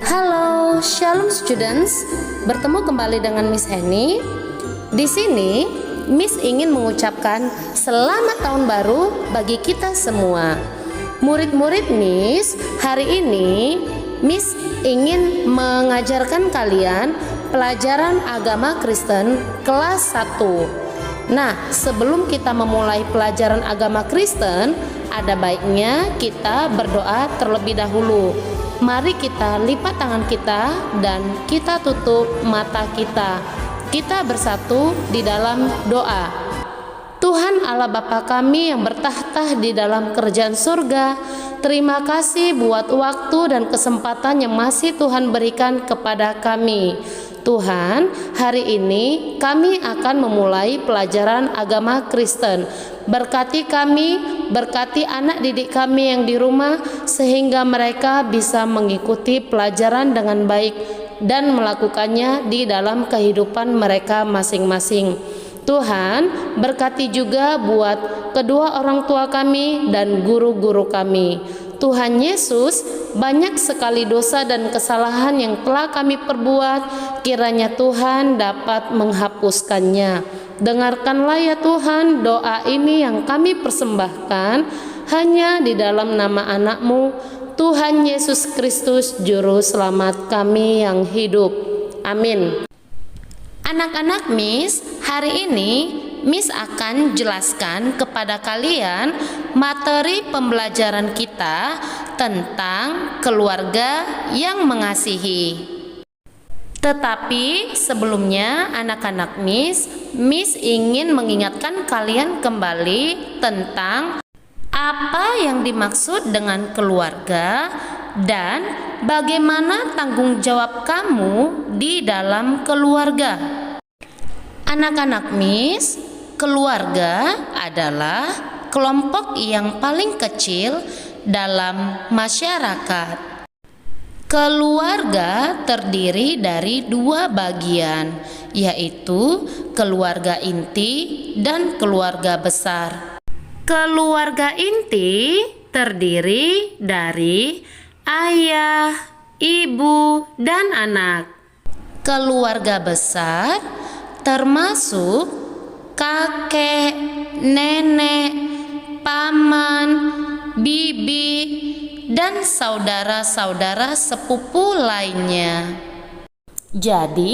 Halo, Shalom students. Bertemu kembali dengan Miss Henny. Di sini, Miss ingin mengucapkan selamat tahun baru bagi kita semua. Murid-murid Miss, hari ini Miss ingin mengajarkan kalian pelajaran agama Kristen kelas 1. Nah, sebelum kita memulai pelajaran agama Kristen, ada baiknya kita berdoa terlebih dahulu. Mari kita lipat tangan kita dan kita tutup mata kita. Kita bersatu di dalam doa. Tuhan Allah Bapa kami yang bertahta di dalam kerajaan surga, terima kasih buat waktu dan kesempatan yang masih Tuhan berikan kepada kami. Tuhan, hari ini kami akan memulai pelajaran agama Kristen. Berkati kami, berkati anak didik kami yang di rumah, sehingga mereka bisa mengikuti pelajaran dengan baik dan melakukannya di dalam kehidupan mereka masing-masing. Tuhan, berkati juga buat kedua orang tua kami dan guru-guru kami. Tuhan Yesus, banyak sekali dosa dan kesalahan yang telah kami perbuat, kiranya Tuhan dapat menghapuskannya. Dengarkanlah ya Tuhan doa ini yang kami persembahkan hanya di dalam nama anak-Mu, Tuhan Yesus Kristus, Juru Selamat kami yang hidup. Amin. Anak-anak Miss, hari ini Miss akan jelaskan kepada kalian materi pembelajaran kita tentang keluarga yang mengasihi. Tetapi sebelumnya anak-anak Miss ingin mengingatkan kalian kembali tentang apa yang dimaksud dengan keluarga dan bagaimana tanggung jawab kamu di dalam keluarga. Anak-anak Miss, keluarga adalah kelompok yang paling kecil dalam masyarakat. Keluarga terdiri dari dua bagian, yaitu keluarga inti dan keluarga besar. Keluarga inti terdiri dari ayah, ibu, dan anak. Keluarga besar termasuk kakek, nenek, paman, bibi, dan saudara-saudara sepupu lainnya. Jadi,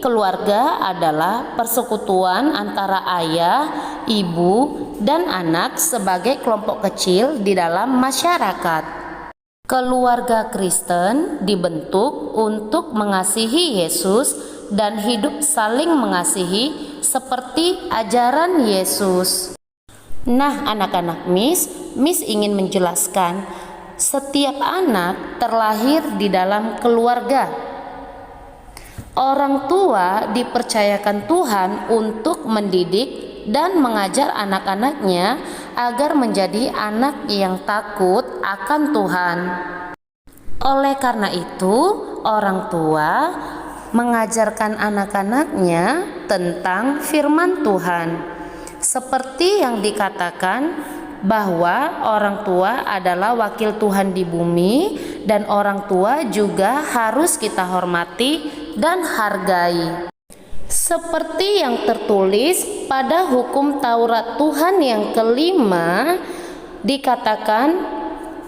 keluarga adalah persekutuan antara ayah, ibu, dan anak sebagai kelompok kecil di dalam masyarakat. Keluarga Kristen dibentuk untuk mengasihi Yesus dan hidup saling mengasihi seperti ajaran Yesus. Nah, anak-anak Miss ingin menjelaskan, setiap anak terlahir di dalam keluarga. Orang tua dipercayakan Tuhan untuk mendidik dan mengajar anak-anaknya agar menjadi anak yang takut akan Tuhan. Oleh karena itu, orang tua mengajarkan anak-anaknya tentang firman Tuhan. Seperti yang dikatakan bahwa orang tua adalah wakil Tuhan di bumi dan orang tua juga harus kita hormati dan hargai. Seperti yang tertulis pada hukum Taurat Tuhan yang kelima, dikatakan,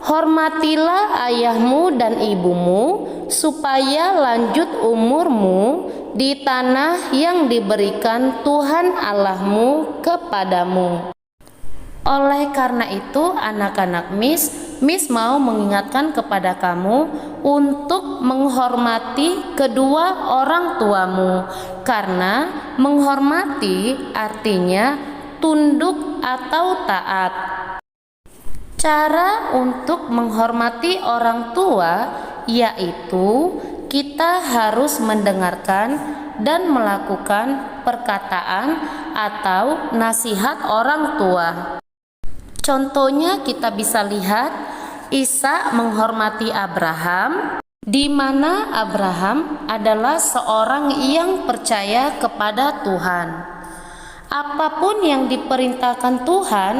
hormatilah ayahmu dan ibumu supaya lanjut umurmu di tanah yang diberikan Tuhan Allahmu kepadamu. Oleh karena itu, anak-anak Miss mau mengingatkan kepada kamu untuk menghormati kedua orang tuamu, karena menghormati artinya tunduk atau taat. Cara untuk menghormati orang tua yaitu kita harus mendengarkan dan melakukan perkataan atau nasihat orang tua. Contohnya kita bisa lihat Ishak menghormati Abraham, di mana Abraham adalah seorang yang percaya kepada Tuhan. Apapun yang diperintahkan Tuhan,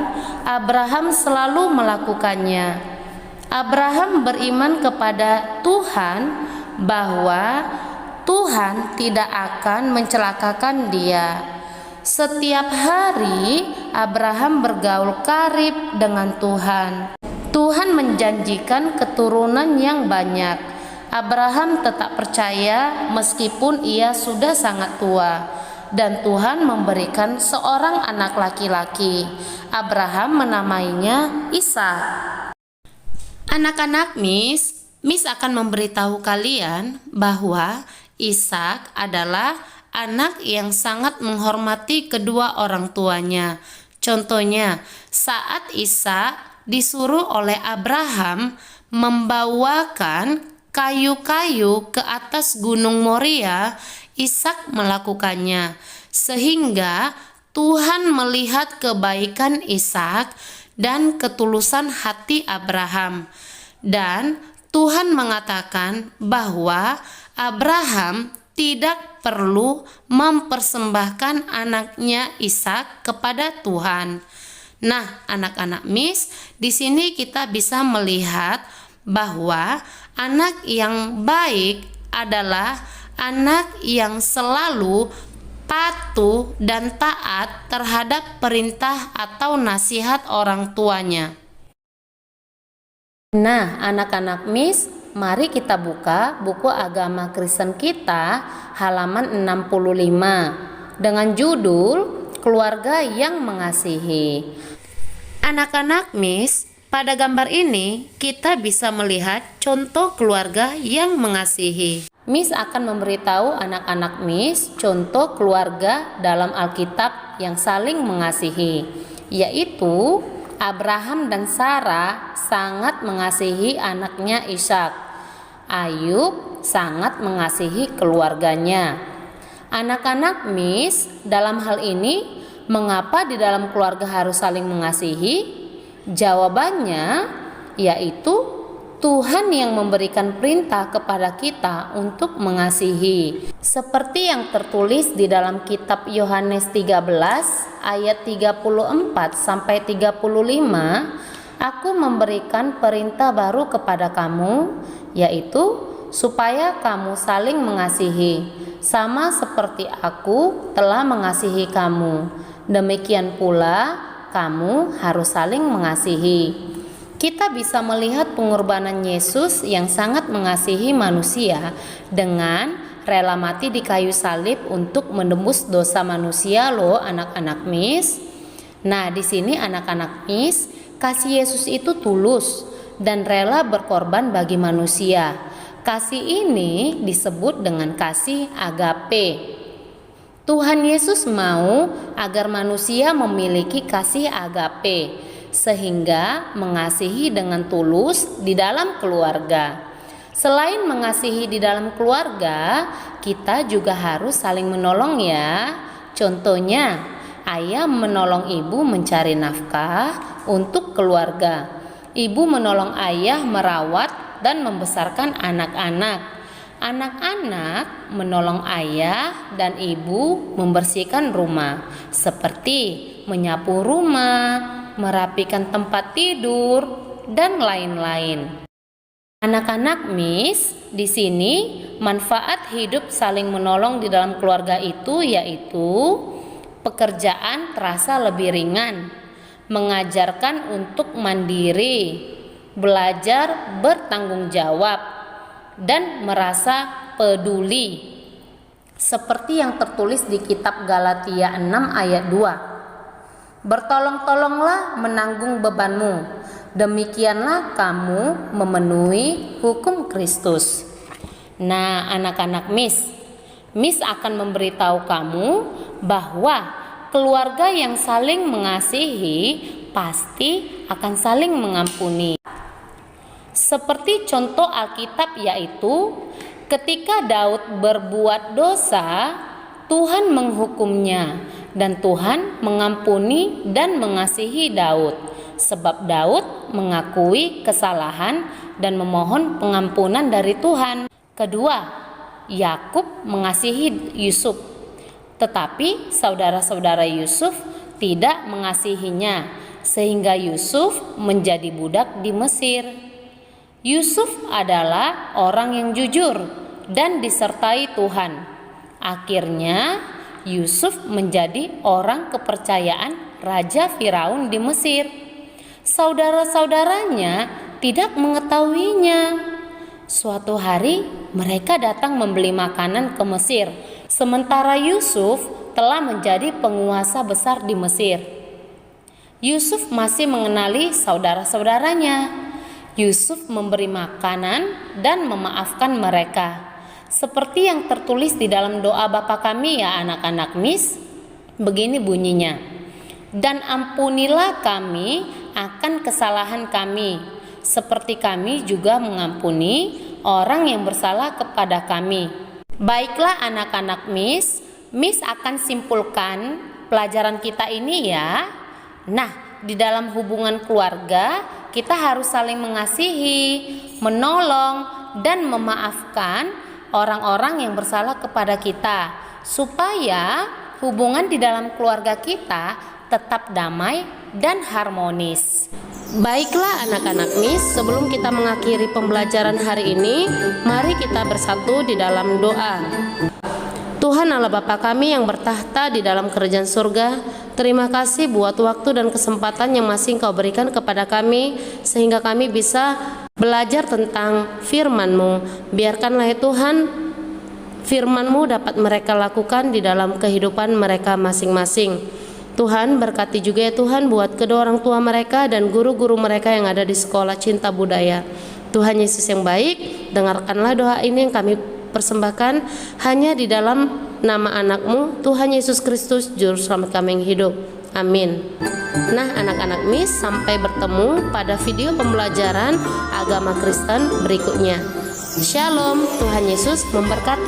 Abraham selalu melakukannya. Abraham beriman kepada Tuhan bahwa Tuhan tidak akan mencelakakan dia. Setiap hari Abraham bergaul karib dengan Tuhan. Tuhan menjanjikan keturunan yang banyak. Abraham tetap percaya meskipun ia sudah sangat tua, dan Tuhan memberikan seorang anak laki-laki. Abraham menamainya Ishak. Anak-anak Miss akan memberitahu kalian bahwa Ishak adalah anak yang sangat menghormati kedua orang tuanya. Contohnya, saat Ishak disuruh oleh Abraham membawakan kayu-kayu ke atas gunung Moria, Ishak melakukannya, sehingga Tuhan melihat kebaikan Ishak dan ketulusan hati Abraham. Dan Tuhan mengatakan bahwa Abraham tidak perlu mempersembahkan anaknya Ishak kepada Tuhan. Nah, anak-anak Miss, di sini kita bisa melihat bahwa anak yang baik adalah anak yang selalu patuh dan taat terhadap perintah atau nasihat orang tuanya. Nah, anak-anak Miss, mari kita buka buku agama Kristen kita halaman 65 dengan judul Keluarga yang Mengasihi. Anak-anak Miss, pada gambar ini kita bisa melihat contoh keluarga yang mengasihi. Miss akan memberitahu anak-anak Miss contoh keluarga dalam Alkitab yang saling mengasihi, yaitu Abraham dan Sarah sangat mengasihi anaknya Ishak. Ayub sangat mengasihi keluarganya. Anak-anak Miss, dalam hal ini mengapa di dalam keluarga harus saling mengasihi? Jawabannya yaitu Tuhan yang memberikan perintah kepada kita untuk mengasihi. Seperti yang tertulis di dalam kitab Yohanes 13 ayat 34 sampai 35, Aku memberikan perintah baru kepada kamu, yaitu supaya kamu saling mengasihi, sama seperti aku telah mengasihi kamu. Demikian pula kamu harus saling mengasihi. Kita bisa melihat pengorbanan Yesus yang sangat mengasihi manusia dengan rela mati di kayu salib untuk menembus dosa manusia loh, anak-anak Miss. Nah, di sini anak-anak Miss, kasih Yesus itu tulus dan rela berkorban bagi manusia. Kasih ini disebut dengan kasih agape. Tuhan Yesus mau agar manusia memiliki kasih agape, sehingga mengasihi dengan tulus di dalam keluarga. Selain mengasihi di dalam keluarga, kita juga harus saling menolong ya. Contohnya, ayah menolong ibu mencari nafkah untuk keluarga. Ibu menolong ayah merawat dan membesarkan anak-anak. Anak-anak menolong ayah dan ibu membersihkan rumah, seperti menyapu rumah, merapikan tempat tidur, dan lain-lain. Anak-anak Miss, di sini manfaat hidup saling menolong di dalam keluarga itu yaitu pekerjaan terasa lebih ringan, mengajarkan untuk mandiri, belajar bertanggung jawab, dan merasa peduli. Seperti yang tertulis di kitab Galatia 6 ayat 2. Bertolong-tolonglah menanggung bebanmu, demikianlah kamu memenuhi hukum Kristus. Nah, anak-anak Miss akan memberitahu kamu bahwa keluarga yang saling mengasihi pasti akan saling mengampuni. Seperti contoh Alkitab yaitu ketika Daud berbuat dosa, Tuhan menghukumnya dan Tuhan mengampuni dan mengasihi Daud, sebab Daud mengakui kesalahan dan memohon pengampunan dari Tuhan. Kedua, Yakub mengasihi Yusuf. Tetapi saudara-saudara Yusuf tidak mengasihinya, sehingga Yusuf menjadi budak di Mesir. Yusuf adalah orang yang jujur dan disertai Tuhan. Akhirnya Yusuf menjadi orang kepercayaan Raja Firaun di Mesir. Saudara-saudaranya tidak mengetahuinya. Suatu hari mereka datang membeli makanan ke Mesir, sementara Yusuf telah menjadi penguasa besar di Mesir. Yusuf masih mengenali saudara-saudaranya. Yusuf memberi makanan dan memaafkan mereka. Seperti yang tertulis di dalam doa Bapa kami ya anak-anak Miss. Begini bunyinya. Dan ampunilah kami akan kesalahan kami, seperti kami juga mengampuni orang yang bersalah kepada kami. Baiklah anak-anak Miss akan simpulkan pelajaran kita ini ya. Nah, di dalam hubungan keluarga kita harus saling mengasihi, menolong, dan memaafkan orang-orang yang bersalah kepada kita, supaya hubungan di dalam keluarga kita tetap damai dan harmonis. Baiklah anak-anak Miss, sebelum kita mengakhiri pembelajaran hari ini, mari kita bersatu di dalam doa. Tuhan Allah Bapa kami yang bertahta di dalam kerajaan surga, terima kasih buat waktu dan kesempatan yang masih Engkau berikan kepada kami, sehingga kami bisa belajar tentang firman-Mu. Biarkanlah ya Tuhan, firman-Mu dapat mereka lakukan di dalam kehidupan mereka masing-masing. Tuhan berkati juga ya Tuhan buat kedua orang tua mereka dan guru-guru mereka yang ada di sekolah Cinta Budaya. Tuhan Yesus yang baik, dengarkanlah doa ini yang kami persembahkan hanya di dalam nama anak-Mu, Tuhan Yesus Kristus, Juru Selamat kami yang hidup. Amin. Nah anak-anak Miss, sampai bertemu pada video pembelajaran agama Kristen berikutnya. Shalom, Tuhan Yesus memberkati.